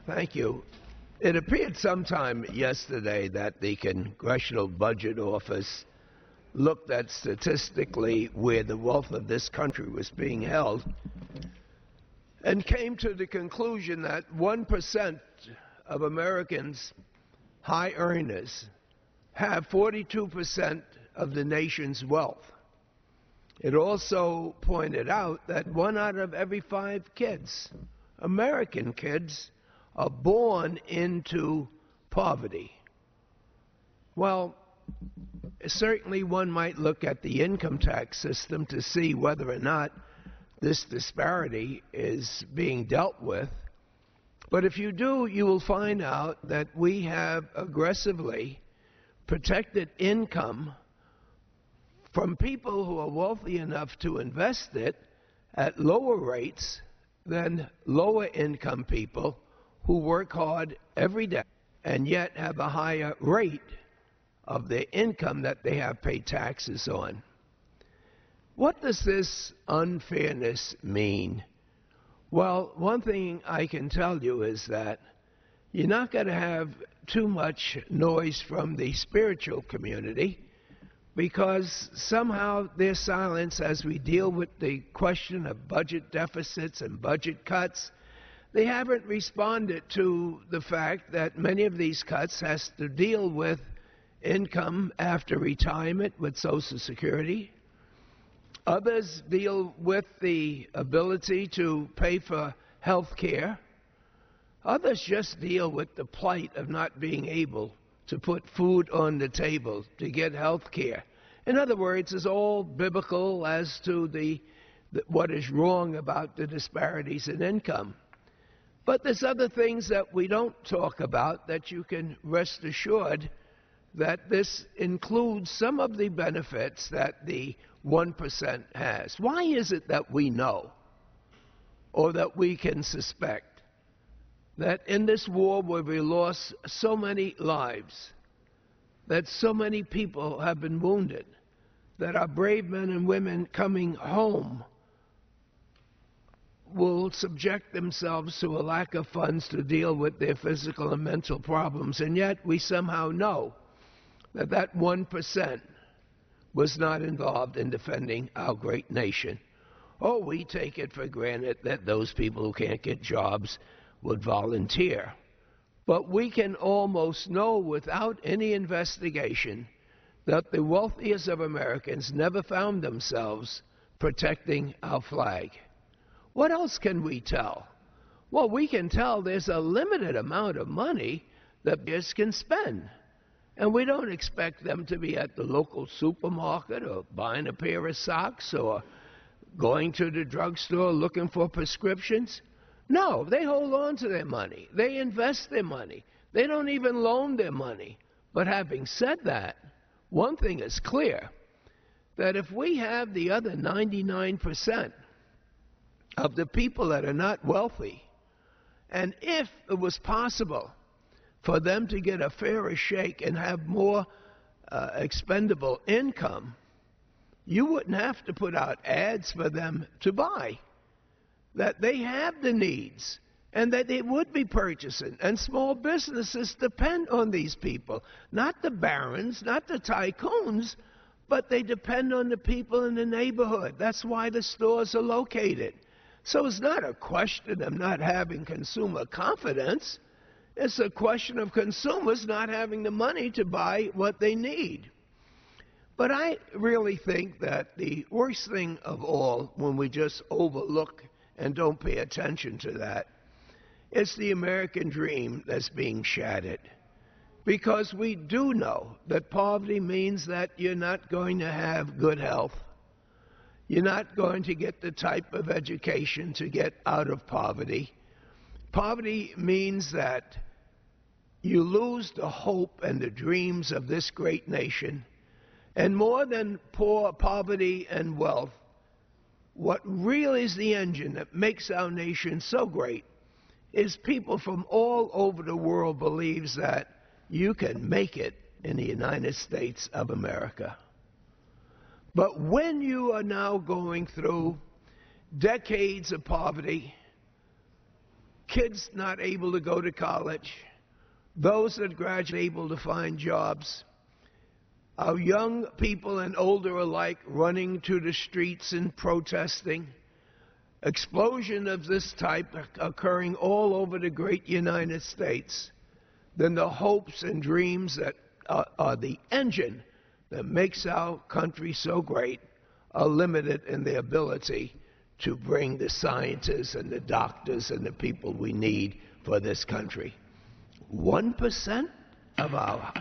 Thank you. It appeared sometime yesterday that the Congressional Budget Office looked at statistically where the wealth of this country was being held and came to the conclusion that 1% of Americans, high earners, have 42% of the nation's wealth. It also pointed out that 1 out of every 5 kids, American kids, are born into poverty. Well, certainly one might look at the income tax system to see whether or not this disparity is being dealt with. But if you do, you will find out that we have aggressively protected income from people who are wealthy enough to invest it at lower rates than lower income people who work hard every day and yet have a higher rate of their income that they have paid taxes on. What does this unfairness mean? Well, one thing I can tell you is that you're not going to have too much noise from the spiritual community, because somehow their silence as we deal with the question of budget deficits and budget cuts, they haven't responded to the fact that many of these cuts has to deal with income after retirement with Social Security. Others deal with the ability to pay for health care. Others just deal with the plight of not being able to put food on the table, to get health care. In other words, it's all biblical as to what is wrong about the disparities in income. But there's other things that we don't talk about that you can rest assured that this includes some of the benefits that the 1% has. Why is it that we know, or that we can suspect, that in this war where we lost so many lives, that so many people have been wounded, that our brave men and women coming home will subject themselves to a lack of funds to deal with their physical and mental problems, and yet we somehow know that that 1% was not involved in defending our great nation. Oh, we take it for granted that those people who can't get jobs would volunteer. But we can almost know without any investigation that the wealthiest of Americans never found themselves protecting our flag. What else can we tell? Well, we can tell there's a limited amount of money that kids can spend. And we don't expect them to be at the local supermarket or buying a pair of socks or going to the drugstore looking for prescriptions. No, they hold on to their money. They invest their money. They don't even loan their money. But having said that, one thing is clear, that if we have the other 99% of the people that are not wealthy, and if it was possible for them to get a fairer shake and have more expendable income, you wouldn't have to put out ads for them to buy, that they have the needs and that they would be purchasing. And small businesses depend on these people, not the barons, not the tycoons, but they depend on the people in the neighborhood. That's why the stores are located. So it's not a question of not having consumer confidence. It's a question of consumers not having the money to buy what they need. But I really think that the worst thing of all, when we just overlook and don't pay attention to that, is the American dream that's being shattered. Because we do know that poverty means that you're not going to have good health. You're not going to get the type of education to get out of poverty. Poverty means that you lose the hope and the dreams of this great nation. And more than poverty and wealth, what really is the engine that makes our nation so great is people from all over the world believes that you can make it in the United States of America. But when you are now going through decades of poverty, kids not able to go to college, those that graduate able to find jobs, our young people and older alike running to the streets and protesting, explosion of this type occurring all over the great United States, then the hopes and dreams that are the engine that makes our country so great are limited in their ability to bring the scientists and the doctors and the people we need for this country. 1% of our